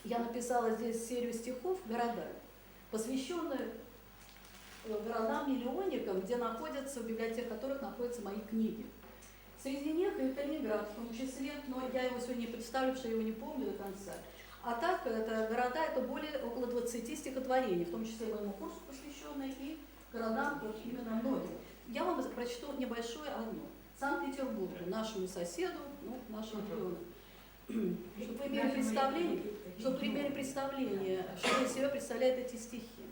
я написала здесь серию стихов «Города», посвященную городам-миллионникам, где находятся, в библиотеке которых находятся мои книги. Среди них и Калининград в том числе, но я его сегодня не представлю, потому что я его не помню до конца. А так, это города, это около 20 стихотворений, в том числе моему курсу посвященные и городам вот именно многим. Я вам прочту небольшое одно. Санкт-Петербургу, нашему соседу, ну, нашему региону. Чтобы вы имели представление, что из себя представляют эти стихи.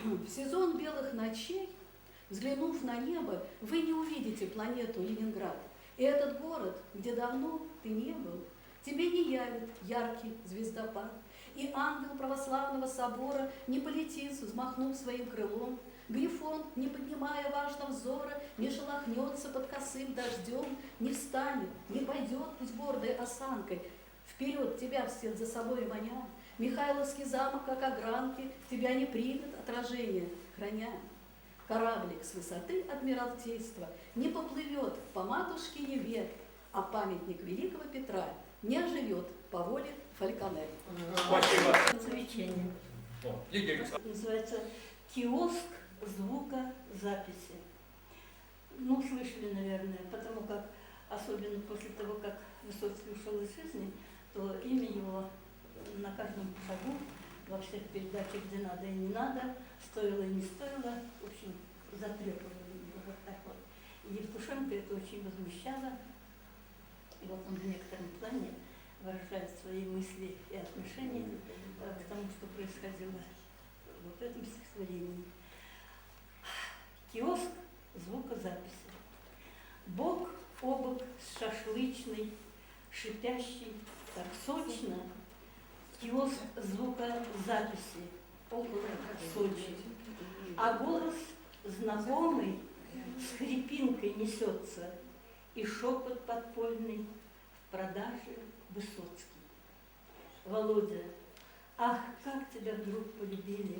В сезон белых ночей, взглянув на небо, вы не увидите планету Ленинград. И этот город, где давно ты не был, тебе не явит яркий звездопад. И ангел православного собора не полетит, взмахнув своим крылом. Грифон, не поднимая важного взора, не шелохнется под косым дождем, не встанет, не пойдет с гордой осанкой. Вперед тебя вслед за собой маня. Михайловский замок, как огранки, тебя не примет отражение, храня. Кораблик с высоты Адмиралтейства не поплывет по матушке Неве, а памятник великого Петра не оживет по воле Фальконе. Спасибо. Замечание. Называется «Киоск звукозаписи». Ну, слышали, наверное, потому как, особенно после того, как Высоцкий ушел из жизни, то имя его на каждом шагу, во всех передачах, где надо и не надо, стоило и не стоило, в общем, затребовали его вот так вот. И Евтушенко это очень возмущало, и вот он в некотором плане выражает свои мысли и отношения к тому, что происходило вот в этом стихотворении. Киоск звукозаписи. Бок о бок с шашлычной, шипящий так сочно, киоск звукозаписи около Сочи. А голос знакомый с хрипинкой несется, и шепот подпольный в продаже Высоцкий. Володя, ах, как тебя вдруг полюбили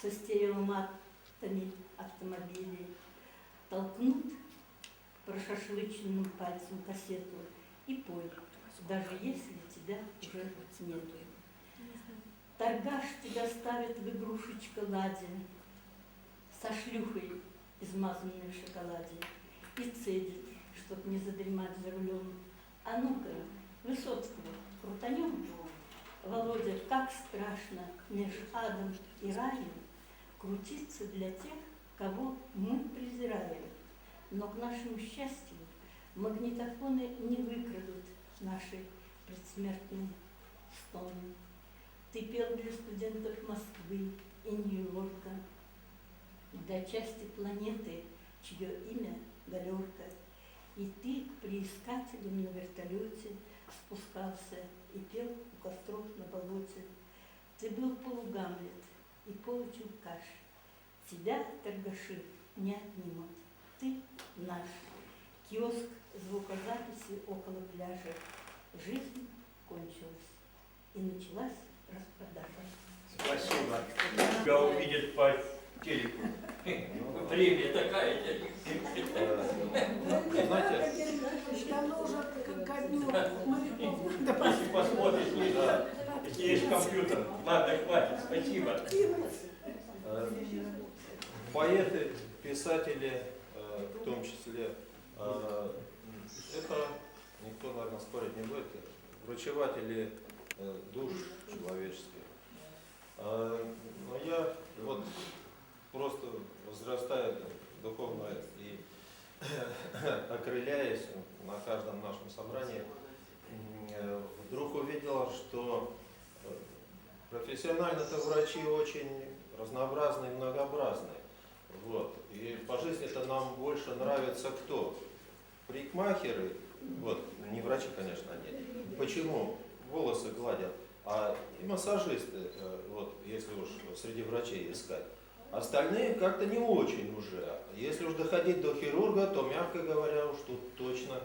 со стереоматами автомобилей. Толкнут прошашлыченным пальцем кассету и пой, даже если тебя уже нету. Торгаш тебя ставит в игрушечка ладе, со шлюхой, измазанной в шоколаде, и цедит, чтоб не задремать за рулем. А ну-ка, Высоцкого крутанем. Володя, как страшно меж адом и раем крутиться для тех, кого мы презираем. Но к нашему счастью магнитофоны не выкрадут наши предсмертные стоны. Ты пел для студентов Москвы и Нью-Йорка, для части планеты, чье имя Галерка. И ты к приискателям на вертолете спускался и пел у костров на болоте. Ты был полугамлет и получелкаш. Тебя, торгаши, не отнимут. Ты наш. Киоск звукозаписи около пляжа. Жизнь кончилась. И началась распродажа. Спасибо. Тебя увидят по телеку. Премия такая. Знаете, давно уже ко дню моряков. Если посмотришь, если есть компьютер. Ладно, хватит. Спасибо. Поэты, писатели, в том числе, это никто, наверное, спорить не будет, врачеватели душ человеческих. Но я вот просто возрастая духовно и окрыляясь на каждом нашем собрании, вдруг увидел, что профессионально-то врачи очень разнообразные и многообразные. Вот. И по жизни-то нам больше нравится кто? Парикмахеры, вот, не врачи, конечно, они. Почему? Волосы гладят. А и массажисты, вот, если уж среди врачей искать. Остальные как-то не очень уже. Если уж доходить до хирурга, то, мягко говоря, уж тут точно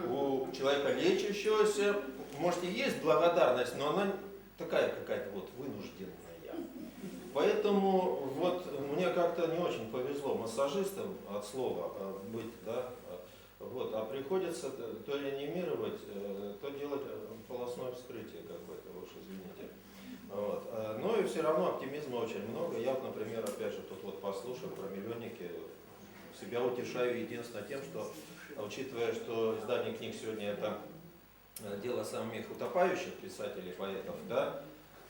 у человека лечащегося, может, и есть благодарность, но она такая какая-то вот вынужденная. Поэтому вот мне как-то не очень повезло массажистом от слова быть, да, вот, а приходится то реанимировать, то делать полостное вскрытие, как бы это уж истории все равно оптимизма очень много. Я, вот, например, опять же, тут вот послушал про миллионники, себя утешаю единственное тем, что, учитывая, что издание книг сегодня это дело самих утопающих писателей, поэтов, да,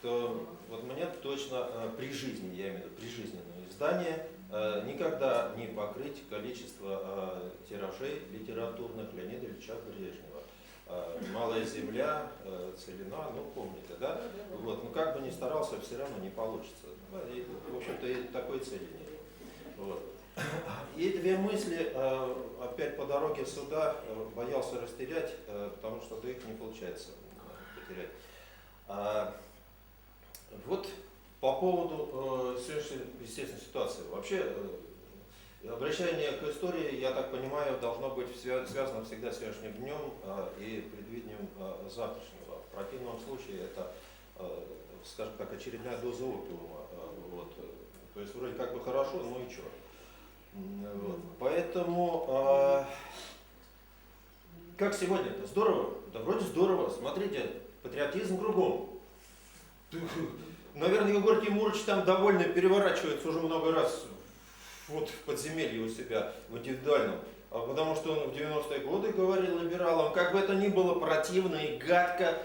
то вот мне точно при жизни, я имею в виду прижизненное издание, никогда не покрыть количество тиражей литературных Леонида Ильича Брежнева. «Малая земля», «Целина», ну помните, да? Вот, ну как бы ни старался, все равно не получится. И, в общем-то, и такой цели нет. Вот. И две мысли, опять по дороге сюда, боялся растерять, потому что да, их не получается потерять. Вот по поводу сегодняшней, естественно, ситуации. Вообще, обращение к истории, я так понимаю, должно быть связано всегда с сегодняшним днем и предвидением завтрашнего. В противном случае это, скажем так, очередная доза опиума. Вот. То есть вроде как бы хорошо, но и что. Вот. Поэтому, как сегодня, это здорово? Да вроде здорово. Смотрите, патриотизм кругом. Наверное, Егор Тимурович там довольно переворачивается уже много раз вот в подземелье у себя, в индивидуальном. Потому что он в 90-е годы говорил либералам, как бы это ни было противно и гадко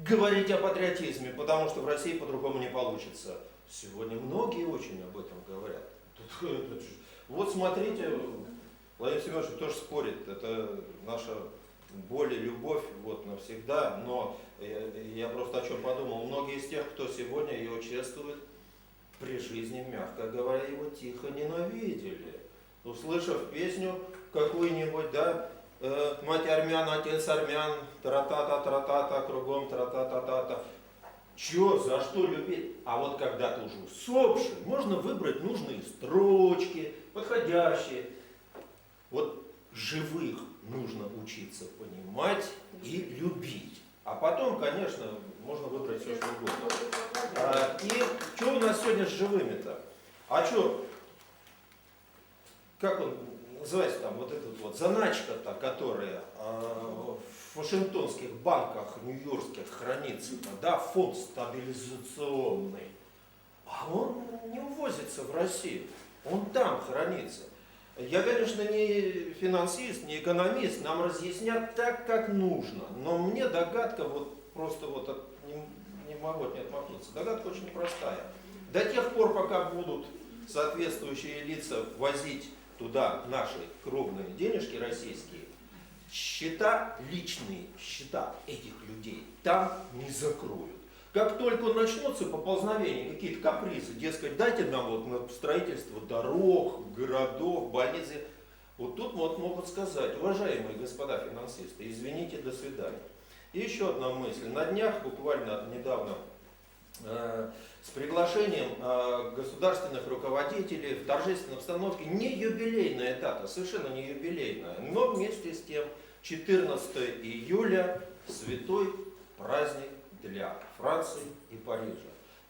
говорить о патриотизме, потому что в России по-другому не получится. Сегодня многие очень об этом говорят. Вот смотрите, Владимир Семенович тоже спорит, это наша боль и любовь вот навсегда, но я просто о чем подумал, многие из тех, кто сегодня ее чествует, при жизни, мягко говоря, его тихо ненавидели. Услышав песню какую-нибудь, да, мать армян, отец армян, тра-та-та, кругом тра-та-та-та-та. Чё, за что любить? А вот когда ты уже усопший, можно выбрать нужные строчки, подходящие. Вот живых нужно учиться понимать и любить. А потом, конечно, можно выбрать все, что угодно. И что у нас сегодня с живыми-то? А что, как он называется там, вот эта вот заначка-то, которая в вашингтонских банках нью-йоркских хранится, да, фонд стабилизационный, а он не увозится в Россию, он там хранится. Я, конечно, не финансист, не экономист, нам разъяснят так, как нужно, но мне догадка, вот просто вот не могу от нее отмахнуться, догадка очень простая. До тех пор, пока будут соответствующие лица возить туда наши кровные денежки российские, счета, личные счета этих людей там не закроют. Как только начнутся поползновения, какие-то капризы, дескать, дайте нам вот на строительство дорог, городов, больниц, вот тут вот могут сказать, уважаемые господа финансисты, извините, до свидания. И еще одна мысль. На днях, буквально недавно, с приглашением государственных руководителей в торжественной обстановке, не юбилейная дата, совершенно не юбилейная, но вместе с тем 14 июля святой праздник для Франции и Парижа.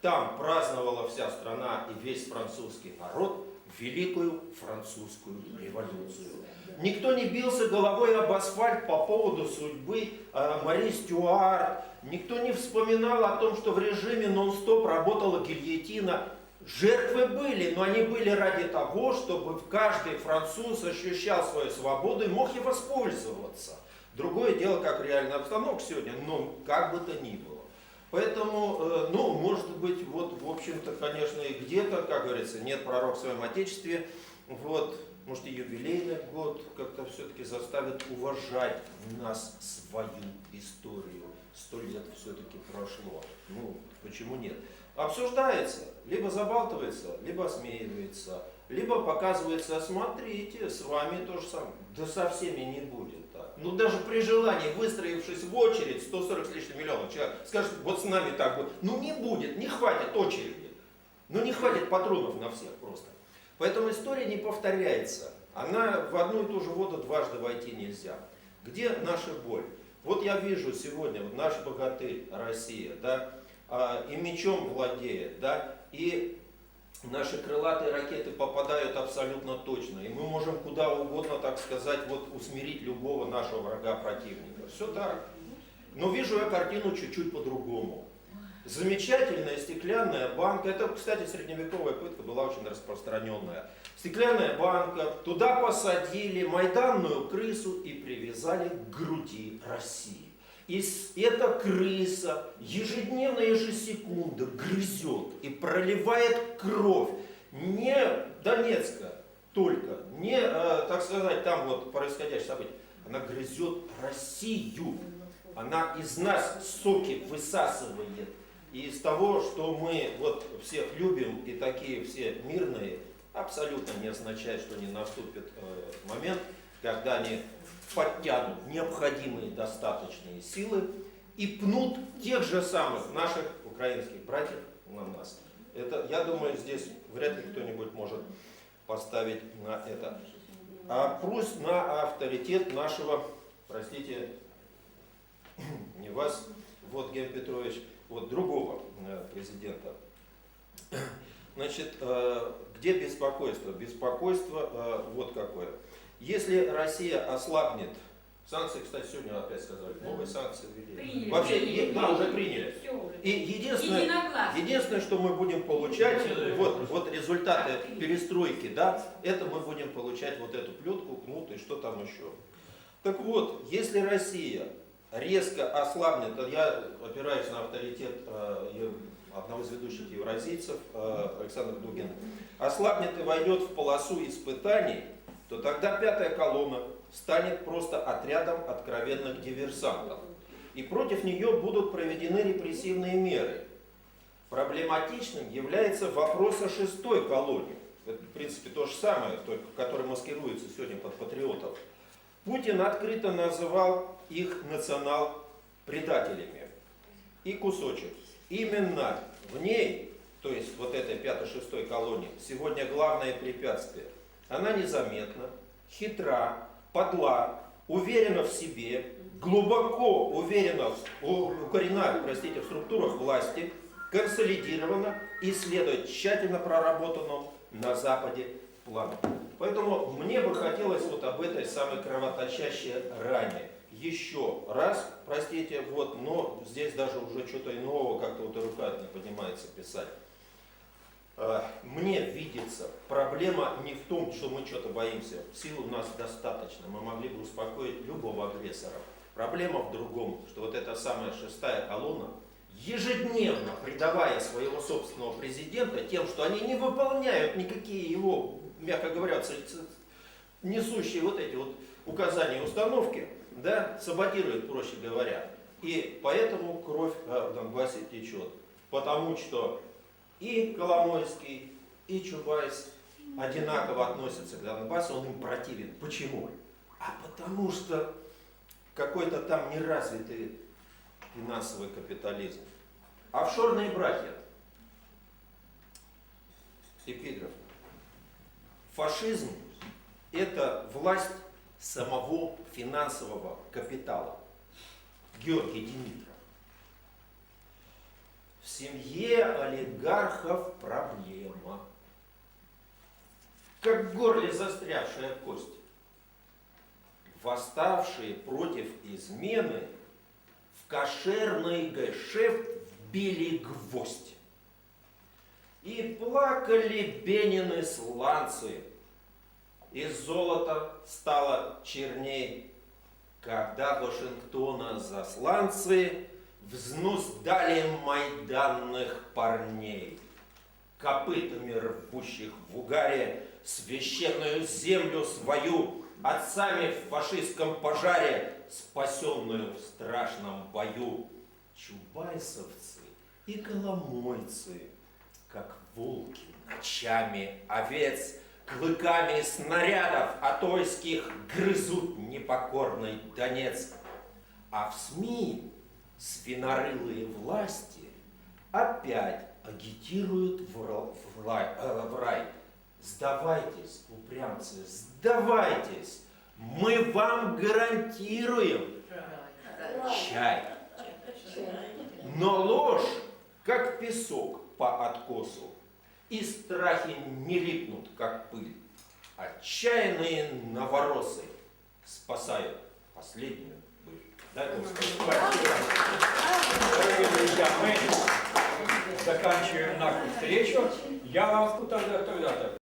Там праздновала вся страна и весь французский народ Великую Французскую революцию. Никто не бился головой об асфальт по поводу судьбы Мари Стюарт. Никто не вспоминал о том, что в режиме нон-стоп работала гильотина. Жертвы были, но они были ради того, чтобы каждый француз ощущал свою свободу и мог ей воспользоваться. Другое дело, как реальная обстановка сегодня, но как бы то ни было. Поэтому, ну, может быть, вот, в общем-то, конечно, и где-то, как говорится, нет пророка в своем Отечестве, вот, может, и юбилейный год как-то все-таки заставит уважать нас свою историю. 100 лет все-таки прошло. Ну, почему нет? Обсуждается, либо забалтывается, либо осмеивается, либо показывается, смотрите, с вами то же самое. Да со всеми не будет так. Ну, даже при желании, выстроившись в очередь, 140 с лишним миллионов человек, скажет, вот с нами так будет. Ну, не будет, не хватит очереди. Ну, не хватит патронов на всех просто. Поэтому история не повторяется. Она в одну и ту же воду дважды войти нельзя. Где наша боль? Вот я вижу сегодня, вот наш богатырь Россия, да, и мечом владеет, да, и наши крылатые ракеты попадают абсолютно точно, и мы можем куда угодно, так сказать, вот усмирить любого нашего врага противника. Все так. Но вижу я картину чуть-чуть по-другому. замечательная стеклянная банка. Это, кстати, средневековая пытка была очень распространенная. Стеклянная банка, туда посадили майданную крысу и привязали к груди России. И эта крыса ежедневно, ежесекунда грызет и проливает кровь не Донецка только, не, так сказать, там вот происходящее событие. Она грызет Россию. Она из нас соки высасывает. И из того, что мы вот всех любим и такие все мирные, абсолютно не означает, что не наступит момент, когда они подтянут необходимые достаточные силы и пнут тех же самых наших украинских братьев на нас. Это, я думаю, здесь вряд ли кто-нибудь может поставить на это. А прусь на авторитет нашего, простите, не вас, вот Георгий Петрович, вот другого президента. Значит, где беспокойство? Беспокойство вот какое. Если Россия ослабнет, санкции, кстати, сегодня опять сказали, новые санкции ввели. Приняли. Вообще, да, уже приняли. Все уже. И единственное, что мы будем получать, вот результаты перестройки, да, это мы будем получать вот эту плетку, кнут и что там еще. Так вот, если Россия резко ослабнет, я опираюсь на авторитет одного из ведущих евразийцев, Александр Дугин, ослабнет и войдет в полосу испытаний, то тогда пятая колонна станет просто отрядом откровенных диверсантов. И против нее будут проведены репрессивные меры. Проблематичным является вопрос о шестой колонне. Это, в принципе, то же самое, только который маскируется сегодня под патриотов. Путин открыто называл их национал-предателями. И кусочек. Именно в ней, то есть вот этой пятой-шестой колонии, сегодня главное препятствие. Она незаметна, хитра, подла, уверена в себе, глубоко уверена, укорена, простите, в структурах власти, консолидирована и следует тщательно проработанному на Западе плану. Поэтому мне бы хотелось вот об этой самой кровоточащей ране еще раз, простите, вот, но здесь даже уже что-то иного, как-то вот и рука не поднимается писать. Мне видится, проблема не в том, что мы что-то боимся. Сил у нас достаточно, мы могли бы успокоить любого агрессора. Проблема в другом, что вот эта самая шестая колонна, ежедневно предавая своего собственного президента тем, что они не выполняют никакие его, мягко говоря, несущие вот эти вот указания и установки, да, саботируют, проще говоря. И поэтому кровь в Донбассе течет. Потому что и Коломойский, и Чубайс одинаково относятся к Донбассу, он им противен. Почему? А потому что какой-то там неразвитый финансовый капитализм. Офшорные братья. Эпиграф. Фашизм – это власть самого финансового капитала. Георгий Димитров. В семье олигархов проблема. Как в горле застрявшая кость. Восставшие против измены в кошерный гешефт вбили гвоздь. И плакали Бенины сланцы. И золото стало черней, когда Вашингтона засланцы взнуздали майданных парней, копытами рвущих в угаре священную землю свою, отцами в фашистском пожаре, спасенную в страшном бою. Чубайсовцы и коломойцы, как волки ночами овец, клыками снарядов атойских грызут непокорный Донецк. А в СМИ свинорылые власти опять агитируют в рай. Сдавайтесь, упрямцы, сдавайтесь. Мы вам гарантируем чай. Но ложь, как песок по откосу, и страхи не липнут, как пыль. Отчаянные новороссы спасают последнюю быль. Дай Бог. Дорогие друзья, мы заканчиваем нашу встречу. Я вам тогда